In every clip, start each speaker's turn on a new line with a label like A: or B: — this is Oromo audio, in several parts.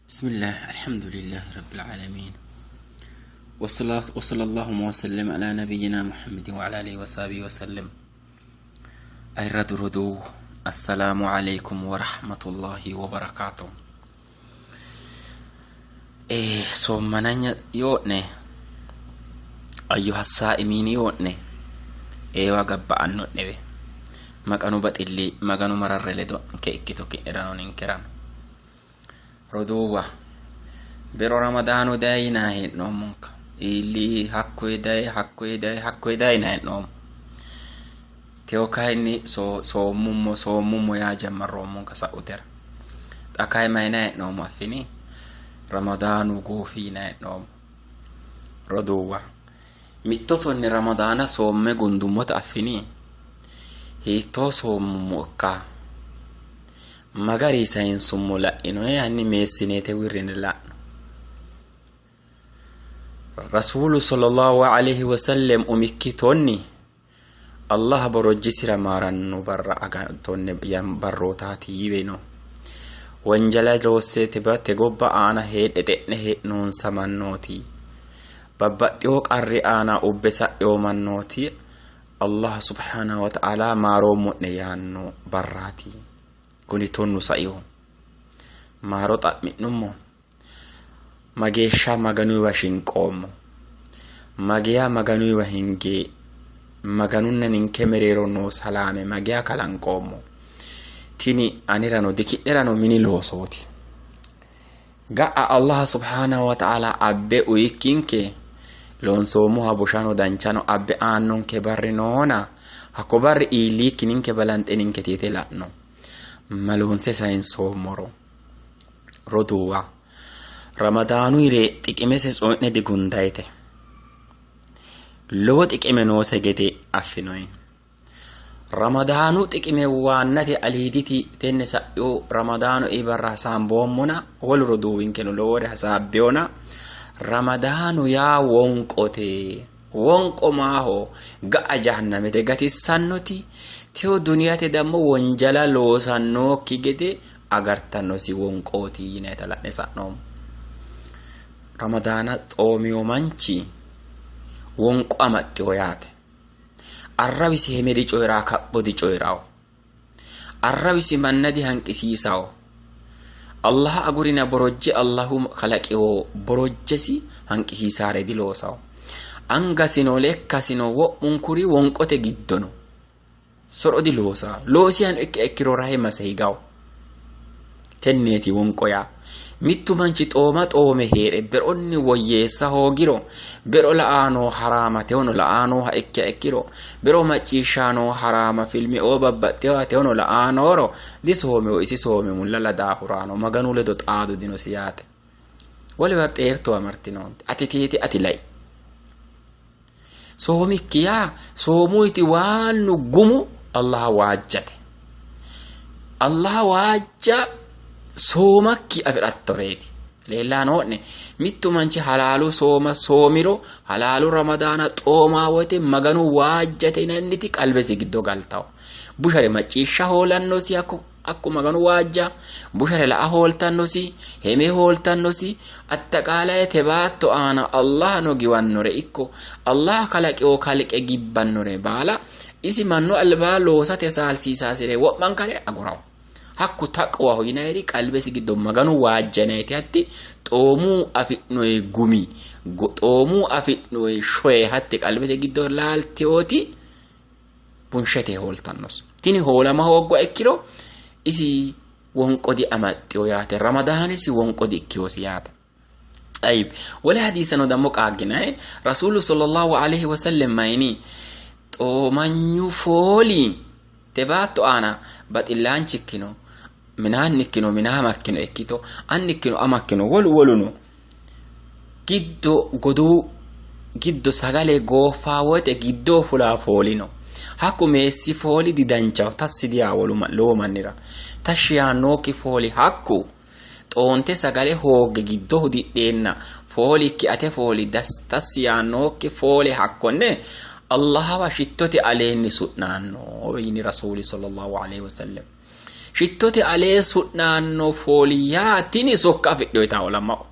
A: بسم الله الحمد لله رب العالمين وصلى الله وسلم على نبينا محمد وعلى آله وصحبه وسلم. أيرد ردو السلام عليكم ورحمة الله وبركاته. صومنا يوتني أيها الصائمين يوتني وقبع النوت نبي ما كانوا بتقلي ما كانوا مرر لدو كيكتو كيرانون إنكران ردوة برو رمضان داينا هي نومك اللي حكوي داي ناي نوم تيو كايني صوممو يا جمر رومك ساوتر تاكاي ما ناي نوم افيني رمضان وقوفي ناي نوم ردوة ميتوتو ان رمضان صوم غندموت افيني هيتو صوممو كا magari sayin sumula ino yani mesinete wirrin la Rasul sallallahu alaihi wasallam umikkitonni Allah borojisira marannu barra aga tonne yam barrotati yibeno wanjala rossete batte gobba ana hedete ne non samannoti babbaxyo qarri ana ubbesa yomannoti Allah subhanahu wa ta'ala maro mudne yanno barrati kuni tonnu sa'iyo maro xa'minummo mageesha maganu wa shinqoommo magiya maganu wa hinge maganunna ninke merero no salame magiya kalanqoommo tini anirano dikirano mini loosoti ga'a Allah subhanahu wa ta'ala abbe uyikinke lonsoomo habushano danchano abbe annonke barrinona hakko barri iliki ninke balanteninke titelano malonse sainso moro roduwa ramadanu ire tikimese sonne di gundaite lowo tikime no segete affinoi ramadanu tikime wannati aliditi tenne sa'yo ramadanu ibarra sambomona wol roduwinke no lowore hasabbeona ramadanu ya wonqo maho ga'a jahannamete gatissannoti tio duniyate dammo wonjala loosanno kigede agartanno si wonqoti yineta la'ne sa'nom ramadana xoomiyo manchi wonqo amaxxiyo yaate arrawisi hemedi coyra kabbodi coyrao arrawisi mannadi hanqisiisao Allah agurina borojje Allahu khalaqiyo borojjesi hanqisiisare di loosao angasino lekkasino wo'munkuri wonqote giddono soro di loosiyan ekkiro rahima sehigaw tenneti wonqoya mittu manchi xoome heere beronni woyyeessa hoogiro bero la'ano harama teono la'ano ha ekkiro bero macciishano harama filmi o babbaxewa teono la'anoro di soome o isi soome mullala daahurano maganu ledo xaadu dino siyate wale warteerto amartinonte ati lay soomikkiya soomuyti waannu gumu Allah wajjate Allah wajja soomakki afirattoreti leellanoone mittu manchi halalu sooma soomiro halalu ramadana xooma wote maganu wajjate inanniti qalbesi giddo galtaw bushare macciishsha hoolannosi akku maganu wajja bushare la hooltannosi heme hooltannosi attaqala tebaatto ana Allah no giwannore ikko Allah kalaqo kalqe gibbannore bala isi manno alba loosate saalsiisaasire wo'man kare aguraw hakku taqwa hoyinairi qalbesi giddo maganu wajjaneeti hatti xoomu afinoy gumi xoomu afinoy shoye hatti qalbete giddo laaltioti bunshete hooltannos tini hoolama hoggo ekkiro isi wonqodi amaxxiyo yaate ramadaan isi wonqodi ikkiyosi yaate ayib wala hadisano dammo qaaginae rasul sallallahu alaihi wasallam mayni manyu fooli tebaatto ana baxillaanchikkino minaannikkino minaamakkino ekkito annikkino amakkino woluno giddo sagale goofa wote giddo fulaa foolino hakku meessi fooli di danchaw tassidiya lowo mannira tashiya nooki fooli hakku xoonte sagale hooge giddo hudidheenna fooli ki ate fooli tassiya nooki fooli hakkonne Allah wa shittote aleenni su'naanno yini rasuli sallallahu alaihi wasallam shittote aleesu naannoo fooliyaatini sokka afidhoo itaa olamao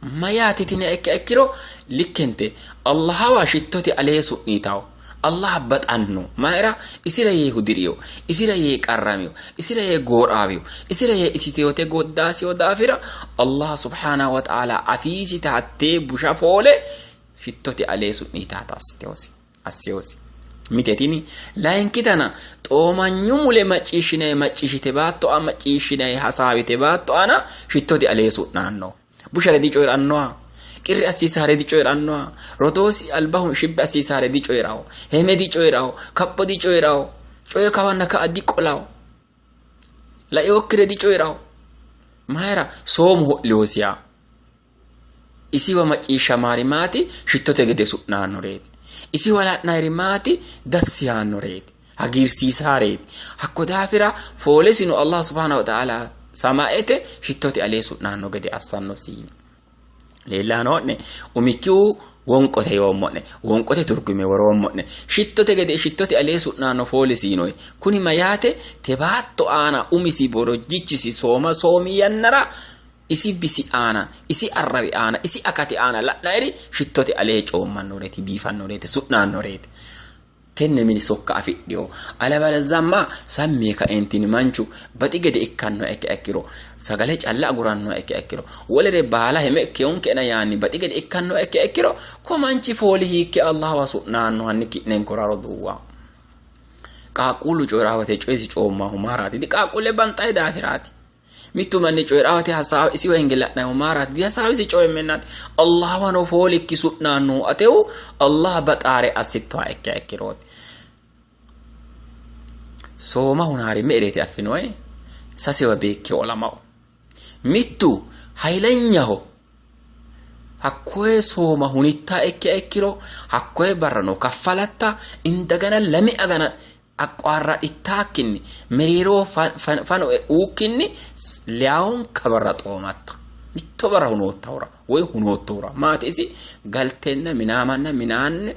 A: mayaatitini ekkiro likkente Allah wa shittote aleesu niitao Allah baxanno maera isira yee hudiriyo isira yee qarramiyo isira yee gooraabiyo isira yee ititeyote goddaasiyo daafira Allah subhanahu wa ta'ala afiisi taattee busha foole shittote aleesu niitaata assiteosi mitetini laayinkitana xoomanyumule macciishite baatto ama macciishine hasaabite baatto ana shittote aleesu naanno bushare di coyrannoa qirri assisare di coyrannoa rodosi albahun shibbe assisare di coyrao heme di coyrao kappo di coyrao coy kawanna ka addi qolao la yokkire di coyrao maera soomu ho'liosiya isi wa macciisha mari mati shittote gede su'naannoreeti isi wala nairi mati dassiyaannoreeti hagirsiisaareeti hakko daafira foolesino Allah subhanahu wa ta'ala samaete shittote aleesu naanno gede assanno siin leellanoone umikiu wonqote yoommo'ne wonqote turgume worommo'ne shittote gede shittote aleesu naanno foolesiinoy kuni mayaate tebaatto aana umisi borojjichisi sooma soomiyannara isi bisi aana isi arrabi aana isi akati aana la'nairi shittote alee coommannoreeti biifannoreeti su'naannoreeti tenne mini sokka afidhiyo alabala zamma sammee ka entini manchu bati gede ikkanno ekkiro sagale calla aguranno ekkiro wolere baala heme keonke na yaani bati gede ikkanno ekkiro ko manchi fooli hiikke Allah wa su'naanno hanni ki'nen koraro duwa qaaqulu coyraawate coysi coomma humaraati di qaaqule banxay daafiraati mittu manni coyraawate hasaab isi wengeladna humaraati di hasaabisi coymennati Allah wa no fooli ki su'naanno ateu Allah bataare asitto ekkirooti sooma hunaari meerete affinoe sasewa beekke olamao mittu haylanyaho hakkoe sooma hunitta ekkiro hakkoe barrano kaffalatta indagana lami agana aqwarra ittaakinni meriro fano uukinni liaon kabarra xoomatta mitto bara hunoottawra way hunoottawra maatisi galtenna minaamanna minaanne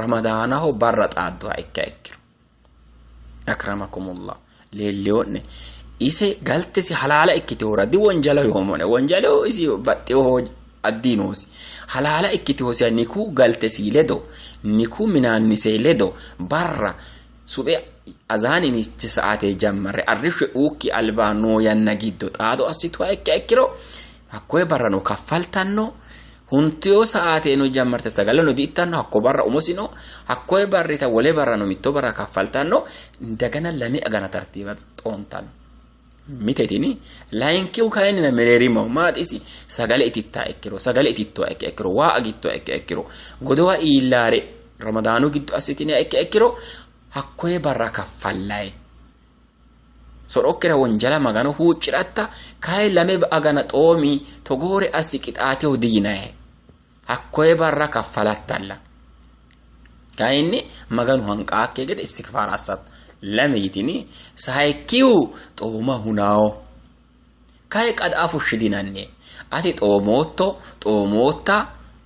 A: ramadaanaho barra xaadduha ekkiro akramakumullah leelleonne ise galtesi halala ikkitewra di wonjalo yoomone wonjalo isi baxxeho addinoosi halala ikkitewsi niku galtesi ledo niku minaannise ledo barra sube azani ni saate jammare arrifshe uki albano yanna giddo xaado assitwa ekkiro hakkoe barrano kaffaltanno huntiyo saate no jammarte sagalano diittanno hakko barra umosino hakkoe barrita wole barrano mitto barra kaffaltanno ndagana lami agana tartiba xontan mitetini lainkiu kaynina mererimo maatisi sagale ititta ekkiro ekkiro wa agitto ekkiro godowa illare ramadanu giddo assitini ekkiro hakkoe barra kaffallay sorokkira wonjala magano huucciratta kay lame agana xoomi togore asiqixaatew diinae hakkoe barra kaffalattalla kayinni maganu hanqaakke gede istighfar assat lameetini saaykiu xooma hunao kay qad afushidinanne ati xoomotta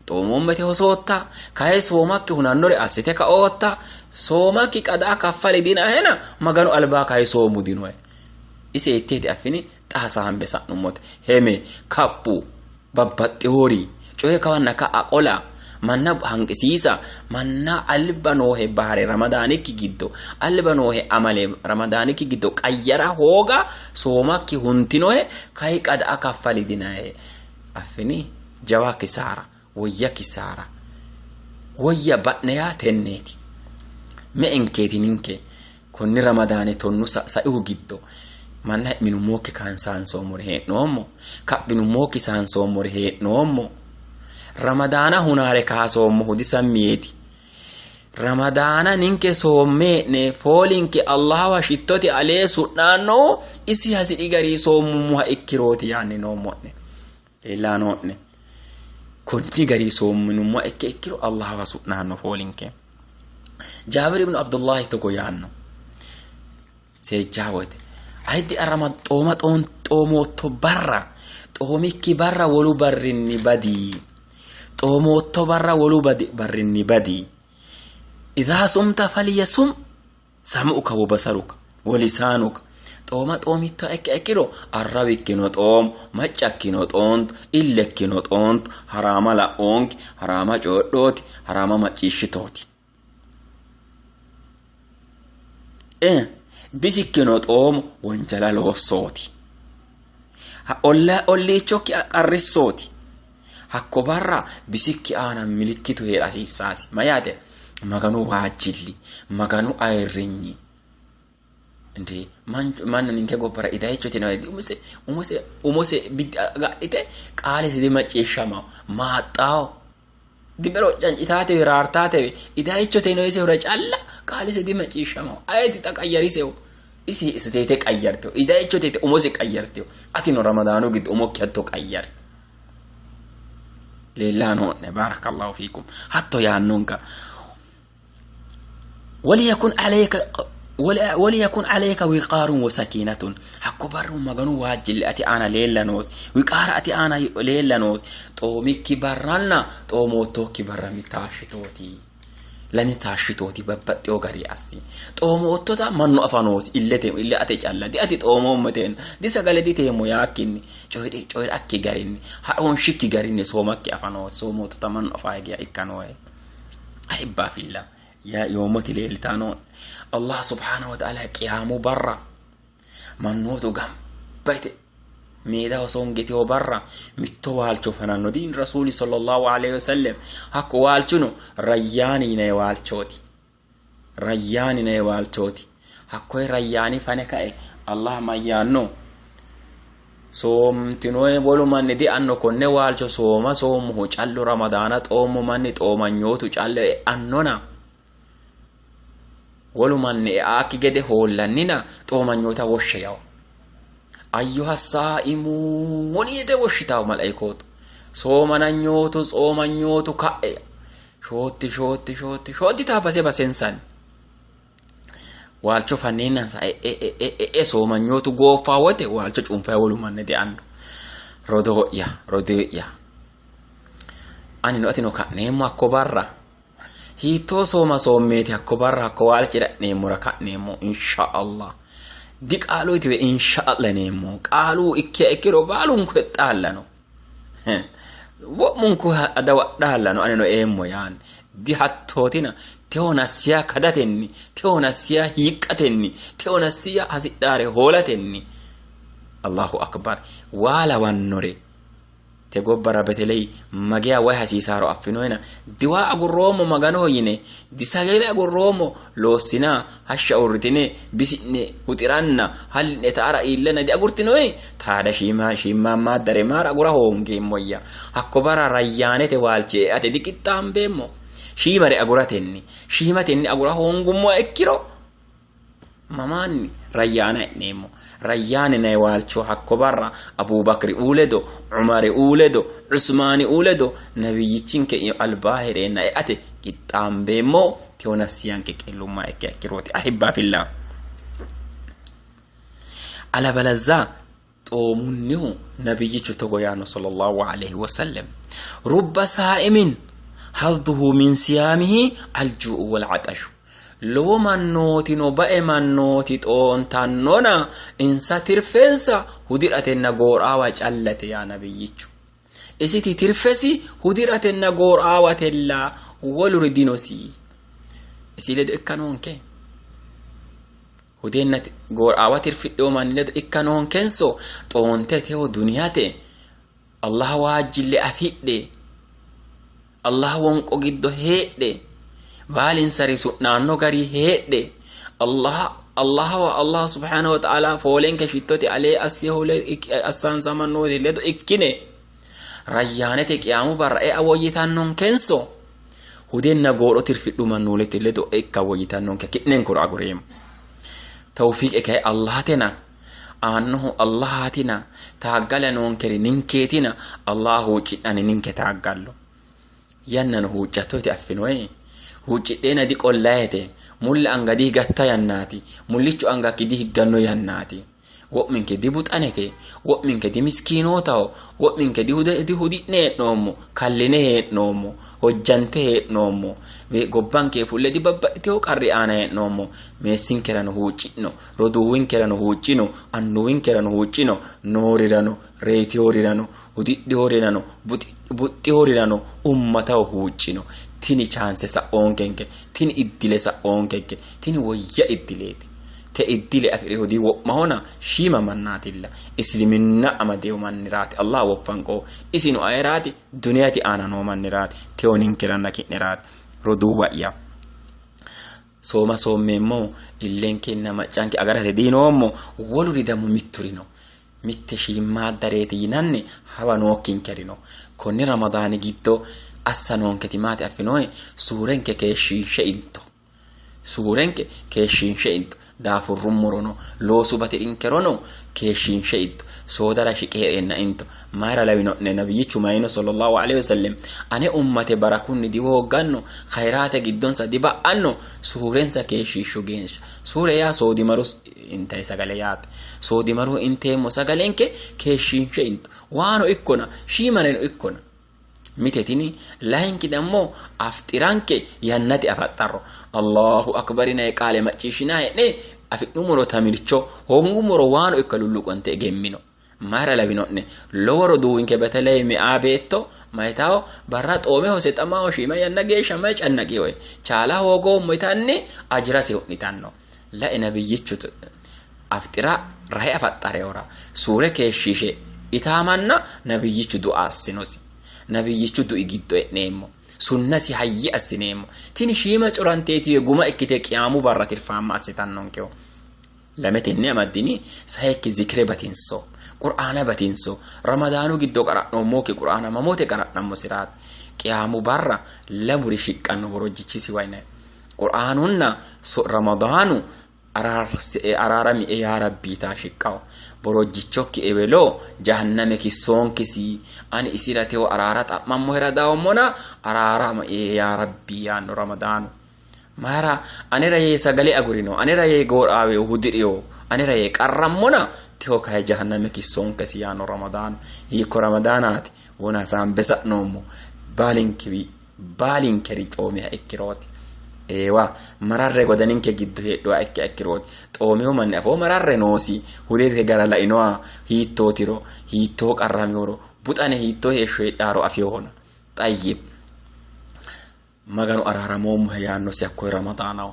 A: xoomommete hosotta kay soomakki hunannore assite ka ootta soomaki qada kaffali dina hena maganu alba kay soomu dinoe ise ittete affini xaasaambe sa'nummote heme kappu babbaxxeori coye kawanna ka aqola manna hanqisiisa manna albanohe bahare ramadaaniki giddo albanohe amale ramadaaniki giddo qayyara hooga soomakki huntinohe kay qada kaffali dinae affini jawa kisara wayya badneya tenneeti me enkeeti ninke konni ramadaane tonnu saihu giddo manna minu mooke kansaan soomore hee'noommo kabbinu mooki saan soomore hee'noommo ramadaana hunaare kaasoommo hudi sammiyeeti ramadaana ninke soommee'ne foolinke Allah wa shittote alee su'naanno isi hasidi gari soommuha ikkirooti yaanni noommo'ne leellaano'ne konni gari soomminumma ikkiro Allah wa su'naanno foolinke Jabir ibn Abdullah to goyanno se jawete aydi arama tomo to barra tomikki barra wolu barrinni badi tomo to barra wolu barrinni badi idha sumta falyasum sam'uka wa basaruka wa lisanuka xooma xoomitta ekkiro arrabi ikkino xoom macca ikkino xoont ille ikkino xoont haraama la'oonki haraama coodhooti haraama macciishshitooti bisikkino xoomo wonjala loossooti olliichokki qarrissooti hakko barra bisikki aana milikkitu heerasiissaasi mayaate maganu waajjilli maganu ayirrinyi ndi mannu ninke gobbara idayichoti no umose gadhite qaale sidi macciishshama maaxxawo dibero cancitate raartate idayichote no ise hora calla qaale sidi macciishshama ayeti taqayyarisew isi isiteete qayyartew idayichote umose qayyartew ati no ramadanu gid umokki hatto qayyar lillano ne barakallahu fikum hatto yaannunka وليكن عليك وقار وسكينة حكبر مغنو واجل أتي أنا ليلانوس وقار أتي أنا ليلانوس تومي كبرنا توموتو كبر متاشتوتي لاني تاشتوتي ببتي وغري أسي توموتو تا منو أفانوس إلا أتي جالا دي أتي تومو متين دي سغالي دي تيمو ياكيني جوير أكي غريني هاون شكي غريني سومكي أفانوس سوموتو تا منو أفايقيا إكانوي أحبا في الله يا يومتي ليلتانون الله سبحانه وتعالى قيامو برا منوتو غم بيت ميدا وسونجتي وبرا متوالچو فنانو دين رسول صلى الله عليه وسلم حق والچنو رياني ني والچوتي حق رياني فنكاي الله ما يانو سوم تنوي بولو من دي انو كونne والچو سوما سومو چالو رمضان طومو من طومانيوتو چالو انونا ولمن آكي جده هولننا تومانيوتا وشياو أيها الصائمون يده وشتاو ملائكوت صومانيوتو كأي شوتي تابسي بسنسان والشو فنينا صومانيوتو غوفاوته والشو چونفا ولمن دي أنو رودويا أني نوتي كأنيمو أكو برا hito soma sommeti hakko barra hakko walcira nemo raka nemo insha Allah di qalu itiwe insha Allah nemo qalu ikkiro balun ko xallano wo mun ko adawa dallano aneno emmo yan di hattotina teona siya kadatenni teona siya hiqatenni teona siya hasidare holatenni Allahu akbar wala wannore تجبر بتلي مجيء واحد يسارو أفنوينا دواء أقول مجانو ينه دساجل أقول رومو لو سنا هالشعورتني بسني وترانا هل نتعرى إلا ندي أقول تنوي تهذا شيما ما دري مار أقول هون جيم ويا هكبر ريانة توالجي أتدي كتام بيمو شيما أقول تني أقول هون جمو أكيرو ماماني ريانة نيمو ريان نيوالشو حكو برا أبو بكر أولدو عمر أولدو عثمان أولدو نبي يتشنك الباهر إن أتي كتام بيمو تيو نسيان كيلو ما كيروتي أحبا في الله على بلزا تومنيو نبي يتشتغيان صلى الله عليه وسلم رب سائم حظه من صيامه الجوع والعطش لو منوتي نوبا منوتي تون تانونا انسا ترفنسا هديرات النغور آواج اللتي يا نبييچو اسيتي ترفسي هديرات النغور آوات الله ولردينوسي اسيلد اكانون كي هدينات غور آوات الفئو من لد اكانون كنسو تون تتو دنياتي الله واجل افئد الله وانقو قدو هئد بالين سريسو نانو غري هيدي الله سبحانه وتعالى فولين كشيتوتي عليه اسيهو اسان زمانو دي لدو اكيني ريانتي قيامو برئي اويتانون كنسو هدين نغورو ترفدو منولتي لدو اكا ويتانون ككنن كور اغوريم توفيق اكاي الله تنا انه الله تنا تاغلنون كري نينكيتنا الله وجدان نينك تاغالو ينن هو جاتوتي افنوي huccidheena di qollaayete mulla anga di gatta yannaati mullichu anga kidi higganno yannaati ومن كدي بطانته ومن كدي مسكينوتاو ومن كدي هدي نومو كالينه نومو hojjante noommo be gobbanke fulle di babbaxitewo qarri aana noommo meessinkerano huuccino roduwinkerano huuccino annuwinkerano huuccino noorirano reetiorirano udidhiorirano buxxiorirano ummataho huuccino tini chance sa'onkenke tini iddile sa'onkenke tini woyya iddileeti te iddile afiri hodi mahona shima mannatilla isliminna amadew mannirati Allah woffanqo isinu ayirati duniyati ana no mannirati teonin kiranna kinirati roduwa ya soma sommemmo illenkenna maccanki agarate dinommo woluridamu mitturino mitte shimma darete yinanni hawa nokkinkerino konni ramadani giddo assanonketi mate affinoy suurenke keeshinshe into suurenke keeshinshe into dafur rumorono lo subati inkerono keeshinshe into sodara shiqerenna into mara lawino ne nabiyyu mayno sallallahu alaihi wasallam ane ummate barakunni diwo ganno khairate giddon sa diba anno suurensa keeshisho gensha suure ya sodi marus intay sagaleyat sodi maru inte mo sagalenke keeshinshe into wano ikkona shimaneno ikkona mitetini lahinki dammo aftiranke yannati afattarro Allahu akbar ina qale macishina ne afinumoro tamircho hongumoro wano ikkalullu konte gemmino mara labinonne loworo duwinke betale mi abeto maytaw barra xome ho setama shima yanna geesha ma cannaki hoy chala hogo moytanne ajra se nitanno la nabiyyichu aftira rahi afattare ora sure keeshishe itamanna nabiyyichu du'a sinosi nabiyyichu du'i giddo enemo sunnasi hayyi asinemo tini shima curanteti guma ikkite qiyamu barra tirfama asitannonkew lametenne amaddini sayekki zikre batinso qur'ana batinso ramadanu giddo qaranno moke qur'ana mamote qaranno sirat qiyamu barra lamuri shiqqanno borojjichisi wayne qur'anunna ramadanu ararami ya rabbi ta shiqqaw borojjichokki ewelo jahanname ki sonkisi an isirate o ararata mammo heradaw mona ararama ya rabbi ya ramadanu mara anera ye sagale agurino anera ye gorawe hudiriyo anera ye qarramona teo kay jahanname ki sonkisi ya ramadan yiko ramadanat wona sambesa nomo balinkeri xoome ekkiroti ewa mararre godaninke giddo heddo ekkiroti xoome manne afo mararre noosi hudete garala inoa hitto tiro hitto qarramioro butane hitto hesho hedaro afiyona tayyib maganu araramom hayano si akko ramadanaw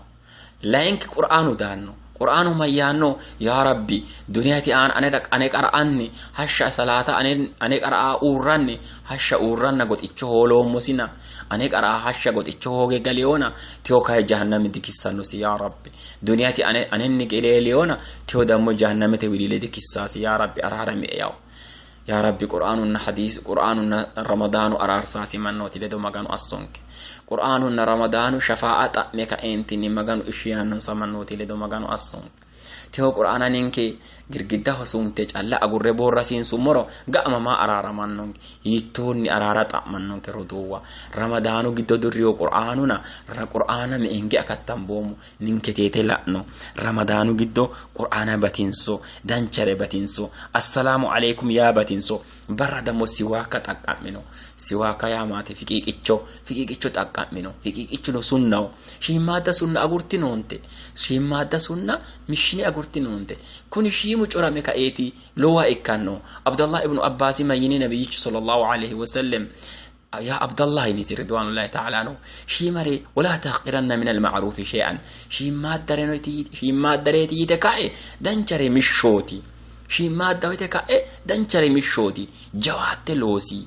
A: laink qur'anu danno qur'anu mayano ya rabbi duniyati an ane qara'anni hasha salata ane qara'a urranni hasha urranna goticho holo musina ane qara'a hasha goticho hoge galeona teo kay jahannami dikissano si ya rabbi duniyati anenni geleleona teo dammo jahannamete wilile dikissasi ya rabbi ararami yaw ya rabbi qur'anun hadith qur'anun ramadanu ararsasi mannoti ledo maganu assonke qur'anun ramadanu shafa'ata meka entini maganu ishiyanno samannoti ledo maganu asson teo qur'ana ninke girgidda hosunte calla agurre borrasin sumoro ga'ama ma araramannon yittonni ararata mannon ke roduwa ramadanu giddo durriyo qur'anuna qur'ana me enge akattambomu ninke tete la'no ramadanu giddo qur'ana batinso dancare batinso assalamu alaikum ya batinso barra damo siwaka taqqamino siwaka ya mate fiqiqicho taqqamino fiqiqicho no sunnaw shimada sunna agurtinonte shimada sunna mishini agurtinonte kuni shimu curame ka eti lowa ikkanno Abdullah ibn Abbas mayini nabiyyu sallallahu alaihi wasallam يا عبد الله نسي رضوان الله تعالى عنه شيمري ولا تحقرن من المعروف شيئا شيما دريتي تكاي دنجري مشوتي شيما دويتكاي دنجري مشوتي جوات لوسي